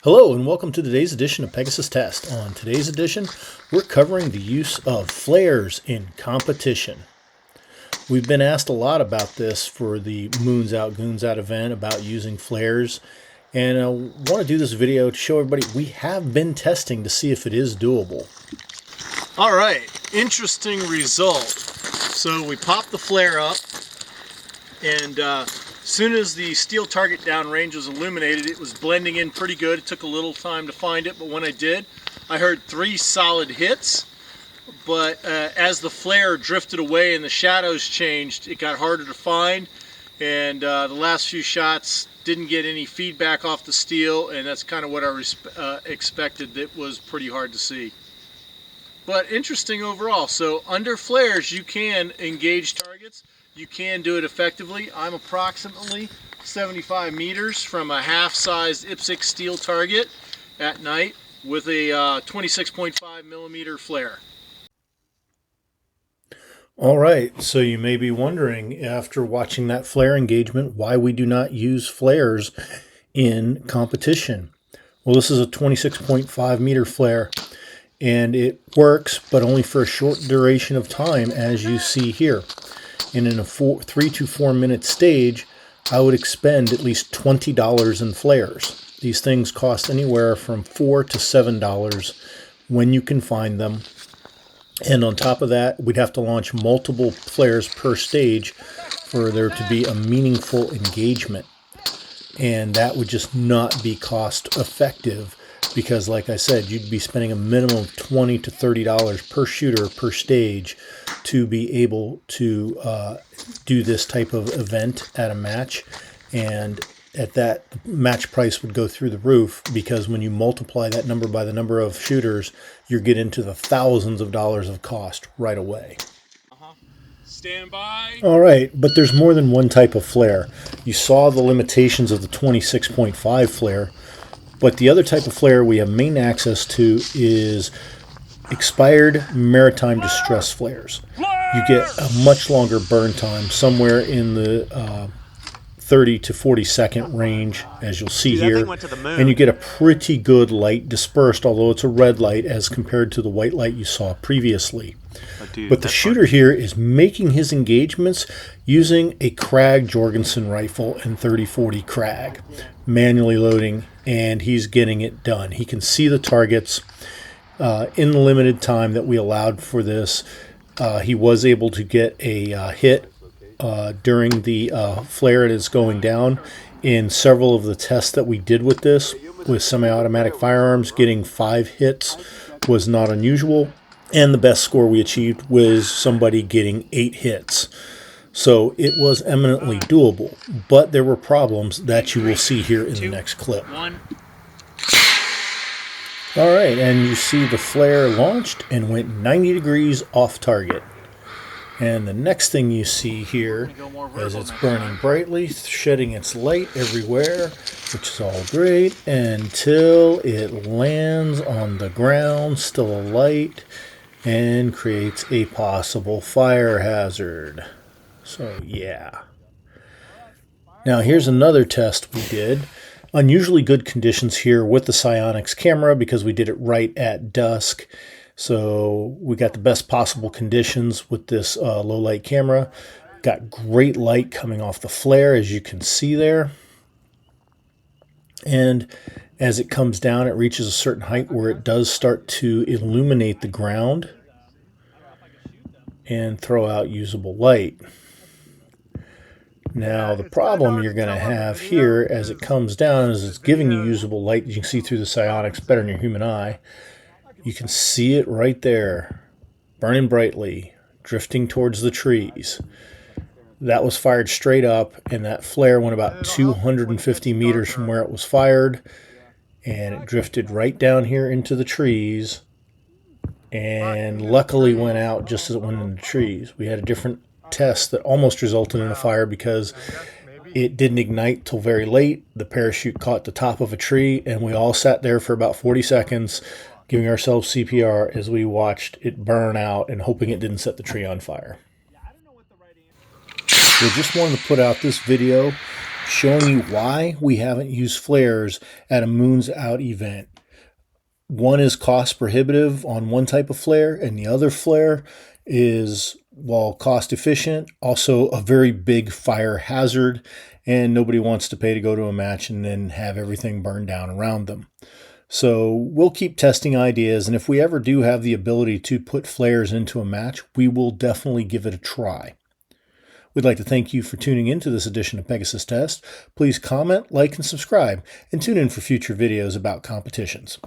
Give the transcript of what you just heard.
Hello and welcome to today's edition of Pegasus Test. On today's edition, we're covering the use of flares in competition. We've been asked a lot about this for the Moons Out, Goons Out event, about using flares. And I want to do this video to show everybody we have been testing to see if it is doable. All right, interesting result. So we popped the flare up, and as soon as the steel target downrange was illuminated, it was blending in pretty good. It took a little time to find it, but when I did, I heard 3 solid hits. But as the flare drifted away and the shadows changed, it got harder to find. And the last few shots didn't get any feedback off the steel, and that's kind of what I expected. It was pretty hard to see. But interesting overall. So under flares, you can engage targets. You can do it effectively. I'm approximately 75 meters from a half-sized IPSC steel target at night with a 26.5 millimeter flare. All right, so you may be wondering, after watching that flare engagement, why we do not use flares in competition. Well, this is a 26.5 meter flare, and it works, but only for a short duration of time, as you see here. And in a 3 to 4 minute stage, I would expend at least $20 in flares. These things cost anywhere from $4 to $7 when you can find them. And on top of that, we'd have to launch multiple flares per stage for there to be a meaningful engagement. And that would just not be cost effective because, like I said, you'd be spending a minimum of $20 to $30 per shooter per stage to be able to do this type of event at a match. And at that, the match price would go through the roof, because when you multiply that number by the number of shooters, you get into the thousands of dollars of cost right away. Stand by. All right, but there's more than one type of flare. You saw the limitations of the 26.5 flare, but the other type of flare we have main access to is expired maritime distress flares. You get a much longer burn time, somewhere in the 30 to 40 second range, as you'll see here, and you get a pretty good light dispersed, although it's a red light as compared to the white light you saw previously. But the shooter here is making his engagements using a Krag Jorgensen rifle and 30-40 Krag, manually loading, and he's getting it done. He can see the targets in the limited time that we allowed for this. He was able to get a hit during the flare it is going down. In several of the tests that we did with this, with semi-automatic firearms, getting 5 hits was not unusual, and the best score we achieved was somebody getting 8 hits. So it was eminently doable, but there were problems that you will see here in the next clip. All right, and you see the flare launched and went 90 degrees off target. And the next thing you see here is it's burning brightly, shedding its light everywhere, which is all great, until it lands on the ground, still alight, and creates a possible fire hazard. So yeah. Now here's another test we did. Unusually good conditions here with the Psyonix camera because we did it right at dusk. So we got the best possible conditions with this low light camera. Got great light coming off the flare, as you can see there. And as it comes down, it reaches a certain height where it does start to illuminate the ground and throw out usable light. Now the problem you're going to have here as it comes down is it's giving you usable light. You can see through the Psyonix better than your human eye. You can see it right there, burning brightly, drifting towards the trees. That was fired straight up, and that flare went about 250 meters from where it was fired, and it drifted right down here into the trees, and luckily went out just as it went into the trees. We had a different test that almost resulted in a fire because it didn't ignite till very late. The parachute caught the top of a tree, and we all sat there for about 40 seconds giving ourselves CPR as we watched it burn out and hoping it didn't set the tree on fire. We just wanted to put out this video showing you why we haven't used flares at a Moons Out event. One is cost prohibitive on one type of flare, and the other flare is, while cost efficient, also a very big fire hazard, and nobody wants to pay to go to a match and then have everything burned down around them. So we'll keep testing ideas, and if we ever do have the ability to put flares into a match, we will definitely give it a try. We'd like to thank you for tuning in to this edition of Pegasus Test. Please comment, like, and subscribe, and tune in for future videos about competitions.